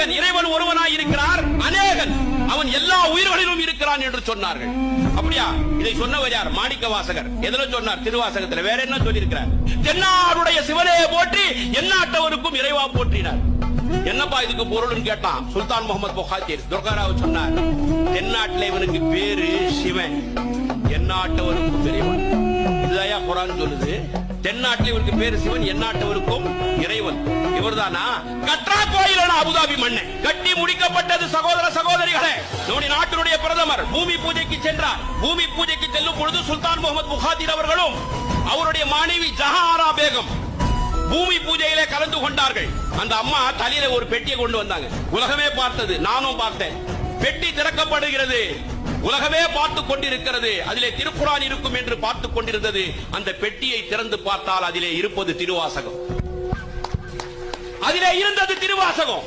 அநேகன், இறைவன் ஒருவனாய் இருக்கிறார், அநேகன், அவன் எல்லா உயிர்களிலும் இருக்கிறான் என்று சொன்னார்கள். அப்படியா? இதை சொன்னவர் யார்? மாணிக்க வாசகர். எதுல சொன்னார்? திருவாசகத்துல. வேற என்ன சொல்லி இருக்கிறார்? தென்னாடுடைய சிவனே போற்றி எந்நாட்டவருக்கும் இறைவா போற்றினார். என்னப்பா இதுக்கு பொருள்னு கேட்டான் சுல்தான் முகமது புகாத்திர். துர்காராவ் சொன்னார், தென்னாட்டில் இவனுக்கு பேரு சிவன், எந்நாட்டவருக்கும் இறைவன். இதுதான் குர்ஆன் சொல்லுது. தென்னாட்டில் இவருக்கு பேரு சிவன், எந்நாட்டவருக்கும் இறைவன். இவர்தானா? கற்றா கோயிலான அபுதாபி மண்ணை கட்டி முடிக்கப்பட்டது. சகோதர சகோதரிகளே, நம்முடைய நாட்டினுடைய பிரதமர் பூமி பூஜைக்கு சென்றார். பூமி பூஜைக்கு செல்லும் பொழுது சுல்தான் முகமது புகாத்திர் அவர்களும் அவருடைய மனைவி ஜஹாரா பேகம் பூமி பூஜையிலே கலந்து கொண்டார்கள். அந்த அம்மா தலையில ஒரு பெட்டியை கொண்டு வந்தாங்க. உலகமே பார்த்தது, நானும் பார்த்தேன். பெட்டி திறக்கப்படுகிறது, உலகமே பார்த்துக் கொண்டிருக்கிறது. அதிலே திருக்குர்ஆன் இருக்கும் என்று பார்த்துக் கொண்டிருந்தது. அந்த பெட்டியை திறந்து பார்த்தால் அதிலே இருப்பது திருவாசகம். அதிலே இருந்தது திருவாசகம்.